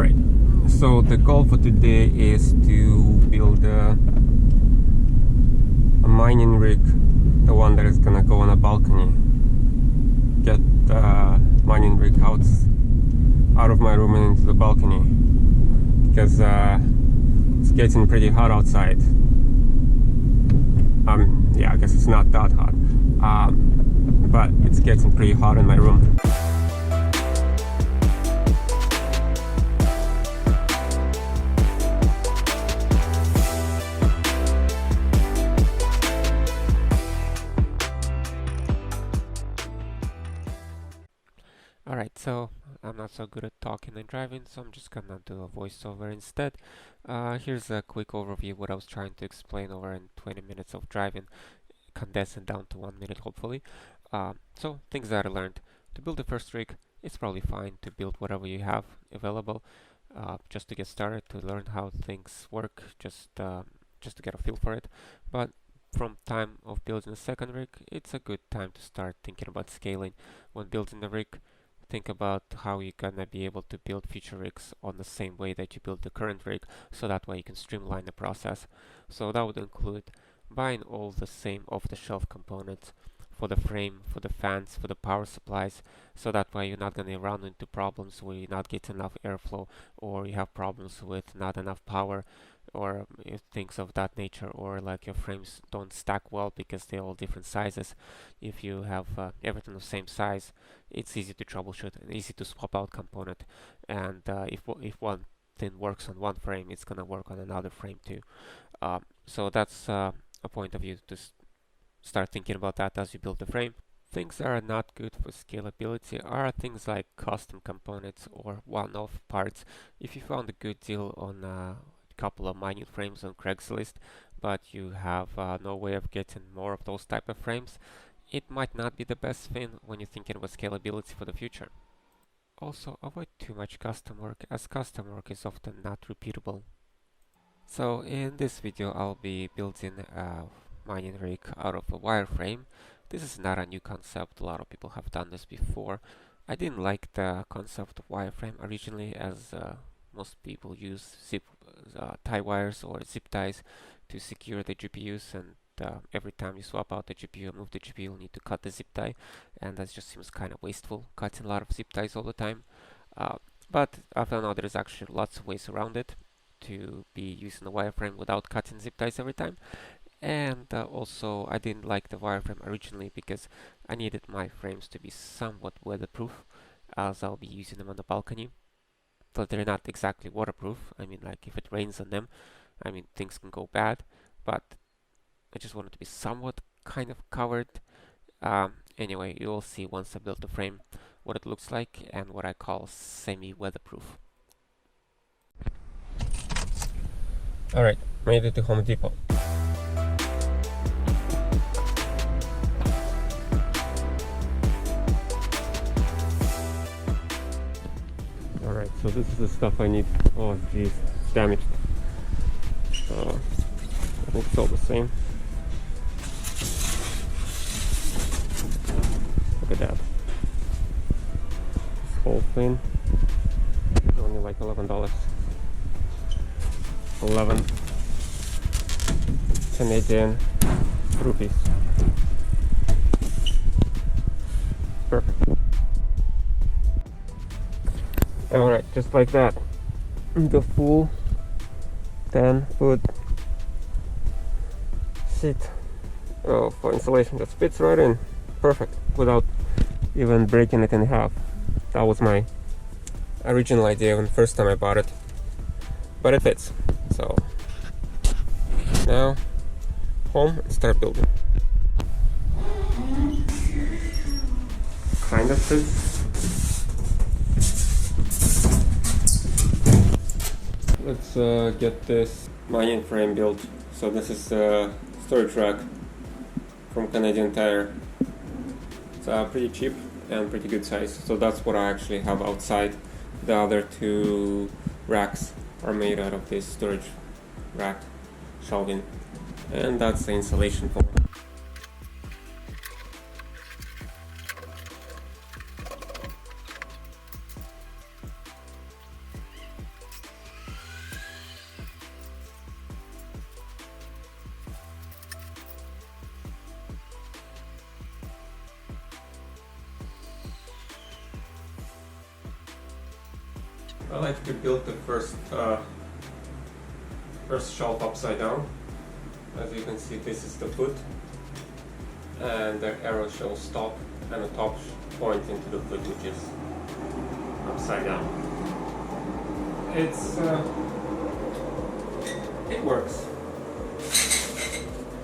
Alright, so the goal for today is to build a mining rig, the one that is gonna go on a balcony. Get the mining rig out of my room and into the balcony, because it's getting pretty hot outside. Yeah, I guess it's not that hot, but it's getting pretty hot in my room. Alright, so I'm not so good at talking and driving, so I'm just gonna do a voiceover instead. Here's a quick overview of what I was trying to explain over in 20 minutes of driving, condensing down to 1 minute hopefully. So things that I learned. To build the first rig, it's probably fine to build whatever you have available, just to get started, to learn how things work, just to get a feel for it. But from time of building a second rig, it's a good time to start thinking about scaling. When building a rig, think about how you're gonna be able to build future rigs on the same way that you build the current rig, so that way you can streamline the process. So that would include buying all the same off-the-shelf components for the frame, for the fans, for the power supplies, so that way you're not gonna run into problems where you're not getting enough airflow, or you have problems with not enough power, or things of that nature, or like your frames don't stack well because they're all different sizes. If you have everything the same size, it's easy to troubleshoot and easy to swap out component, and if one thing works on one frame, it's gonna work on another frame too. So that's a point of view to start thinking about that as you build the frame. Things that are not good for scalability are things like custom components or one-off parts. If you found a good deal on a couple of mining frames on Craigslist, but you have no way of getting more of those type of frames, it might not be the best thing when you're thinking about scalability for the future. Also, avoid too much custom work, as custom work is often not repeatable. So in this video, I'll be building a mining rig out of a wireframe. This is not a new concept, a lot of people have done this before. I didn't like the concept of wireframe originally, as most people use tie wires or zip ties to secure the GPUs, and every time you swap out the GPU and move the GPU, you need to cut the zip tie, and that just seems kind of wasteful, cutting a lot of zip ties all the time. But I found out there's actually lots of ways around it to be using the wireframe without cutting zip ties every time. And also, I didn't like the wireframe originally because I needed my frames to be somewhat weatherproof, as I'll be using them on the balcony. But they're not exactly waterproof. I mean, like if it rains on them, I mean, things can go bad. But I just wanted to be somewhat kind of covered. Anyway, you'll see once I build the frame what it looks like and what I call semi-weatherproof. Alright, made it to Home Depot. Alright, so this is the stuff I need. Oh geez, it's damaged. I think it's all the same. Look at that. This whole thing is only like $11. 11 Canadian rupees. Perfect. Alright, just like that. The full 10-foot sheet for insulation just fits right in. Perfect, without even breaking it in half. That was my original idea when the first time I bought it. But it fits. So now home and start building. Kind of fits. Let's get this mining frame built. So this is a storage rack from Canadian Tire. It's pretty cheap and pretty good size. So that's what I actually have outside. The other two racks are made out of this storage rack shelving, and that's the insulation for it. I like to build the first shelf upside down. As you can see, this is the foot, and the arrow shows stop, and the top point into the foot, which is upside down. It works.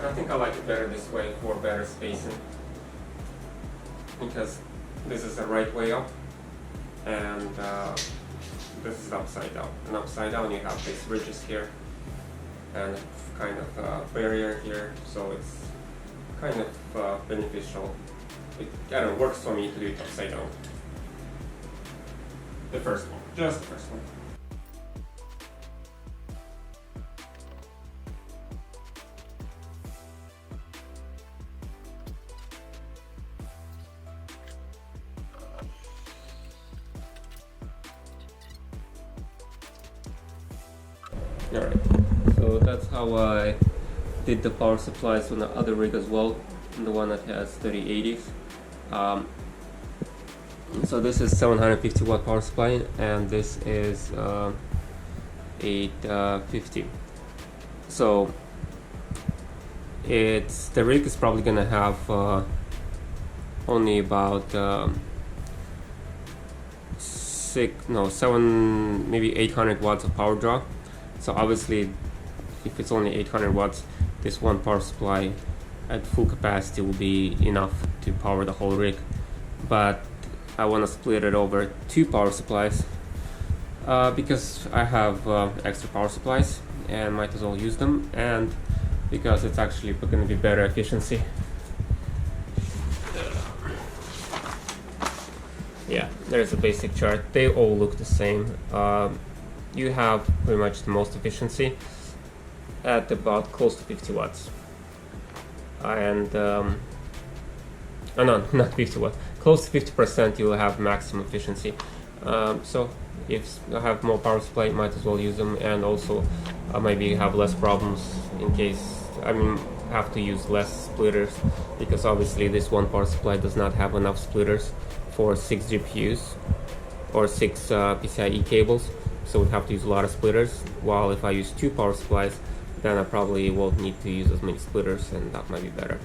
I think I like it better this way for better spacing, because this is the right way up, and this is upside down. And upside down you have these ridges here, and kind of barrier here, so it's kind of beneficial. It kind of works for me to do it upside down. The first one, just the first one. Alright, so that's how I did the power supplies on the other rig as well, the one that has 3080s. So this is 750 watt power supply, and this is 850. So the rig is probably gonna have only about 7, maybe 800 watts of power draw. So obviously, if it's only 800 watts, this one power supply at full capacity will be enough to power the whole rig. But I want to split it over 2 power supplies because I have extra power supplies and might as well use them, and because it's actually going to be better efficiency. Yeah, there's a basic chart. They all look the same. You have pretty much the most efficiency at about close to 50 watts. And no, not 50 watts. Close to 50% you will have maximum efficiency. So if you have more power supply, you might as well use them, and also maybe have less problems in case, have to use less splitters, because obviously this one power supply does not have enough splitters for 6 GPUs or 6 PCIe cables. So we have to use a lot of splitters, while if I use 2 power supplies, then I probably won't need to use as many splitters, and that might be better.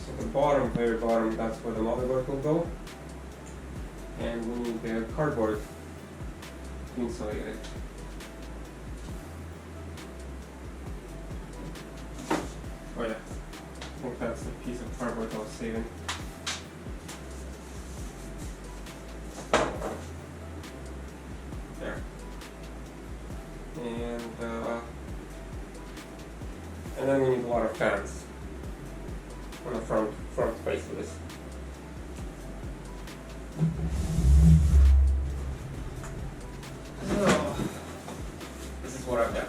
So the bottom, very bottom, that's where the motherboard will go. And we need the cardboard insulated. Oh yeah, I think that's the piece of cardboard I was saving. There. And then we need a lot of fans on the front face of this. So, this is what I've got.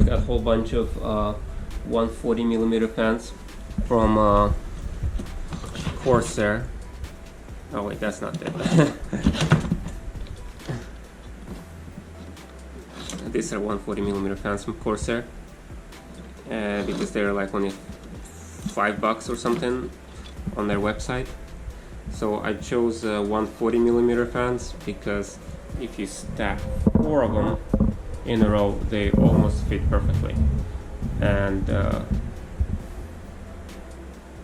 Got a whole bunch of 140mm fans from Corsair. Oh wait, that's not it. These are 140mm fans from Corsair, because they're like only $5 or something on their website. So I chose 140mm fans because if you stack 4 of them in a row, they almost fit perfectly. And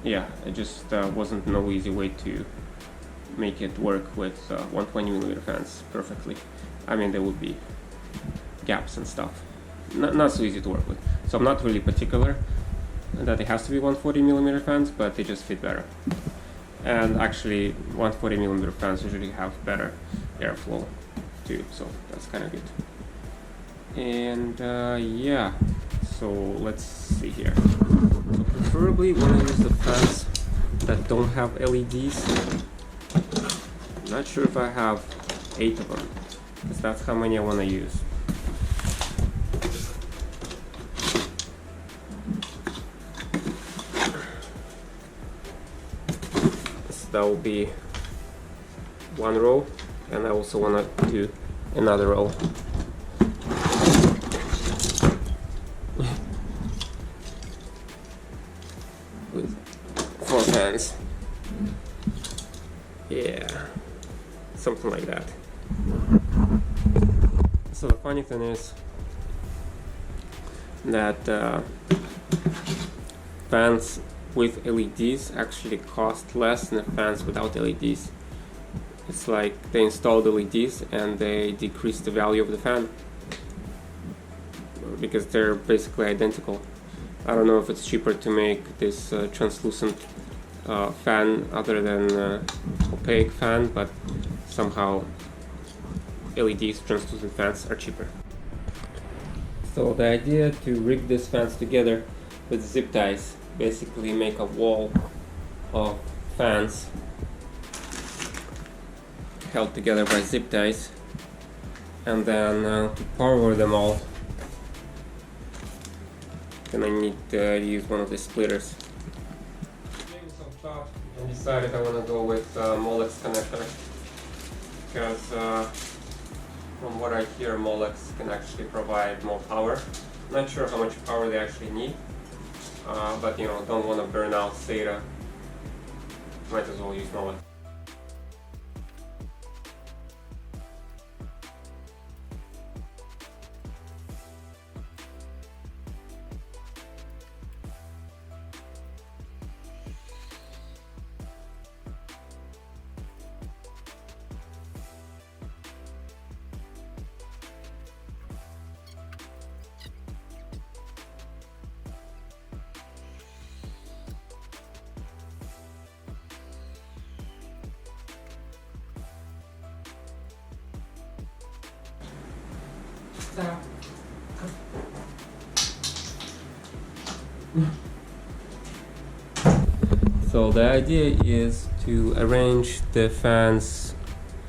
yeah, it just wasn't no easy way to make it work with 120mm fans perfectly. I mean, there would be gaps and stuff. Not so easy to work with. So I'm not really particular that it has to be 140mm fans, but they just fit better. And actually 140mm fans usually have better airflow too, so that's kind of good. And yeah, so let's see here. So preferably want to use the fans that don't have LEDs. I'm not sure if I have 8 of them, because that's how many I want to use. So that will be one row, and I also want to do another row. With 4 fans. Yeah, something like that. So the funny thing is that fans with LEDs actually cost less than fans without LEDs. It's like they installed LEDs and they decrease the value of the fan because they're basically identical. I don't know if it's cheaper to make this translucent fan other than opaque fan, but somehow LEDs, translucent fans, are cheaper. So the idea to rig these fans together with zip ties, basically make a wall of fans held together by zip ties, and then to power them all, then I need to use one of the splitters. Doing some thought and decided I want to go with Molex connector, because from what I hear, Molex can actually provide more power. Not sure how much power they actually need, but you know, don't want to burn out SATA. Might as well use Molex. So the idea is to arrange the fans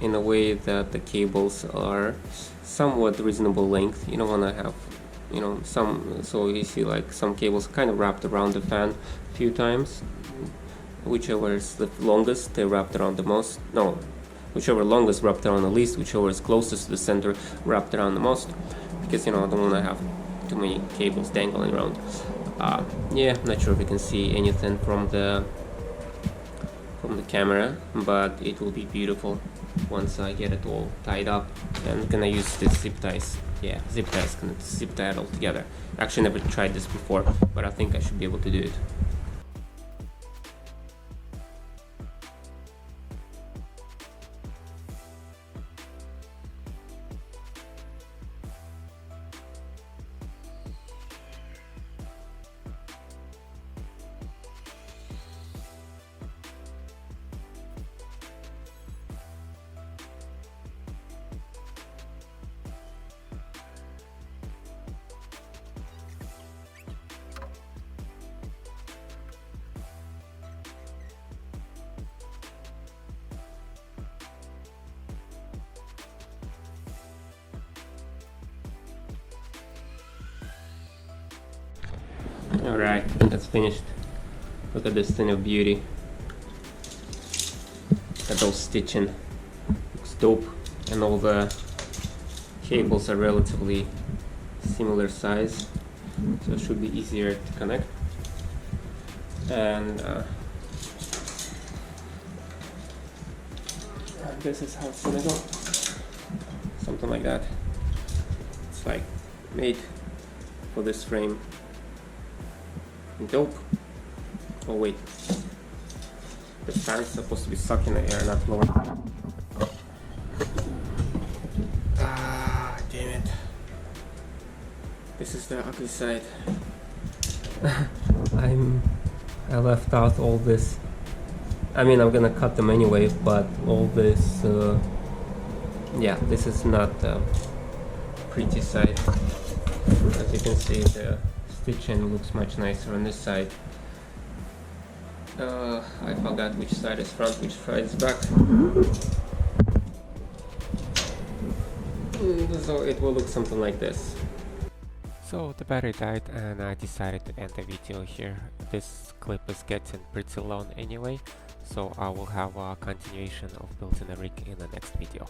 in a way that the cables are somewhat reasonable length. You don't want to have, you know, so you see like some cables kind of wrapped around the fan a few times. Whichever is the longest, they wrapped around the most. No, whichever longest wrapped around the least, whichever is closest to the center wrapped around the most. Because, you know, I don't want to have too many cables dangling around. Yeah, not sure if you can see anything from the camera, but it will be beautiful once I get it all tied up. And gonna use the zip ties. Yeah, zip ties, gonna zip tie it all together. Actually never tried this before, but I think I should be able to do it. Alright, that's finished. Look at this thing of beauty. Look at those stitching. Looks dope. And all the cables are relatively similar size, so it should be easier to connect. And this is how it's gonna go. Something like that. It's like made for this frame. Dope. Oh wait, the fan's supposed to be sucking the air, not blowing. Ah, damn it. This is the ugly side. I left out all this I mean, I'm gonna cut them anyway, but all this, yeah, this is not the pretty side. As you can see, the stitching looks much nicer on this side. I forgot which side is front, which side is back. So it will look something like this. So the battery died and I decided to end the video here. This clip is getting pretty long anyway, so I will have a continuation of building a rig in the next video.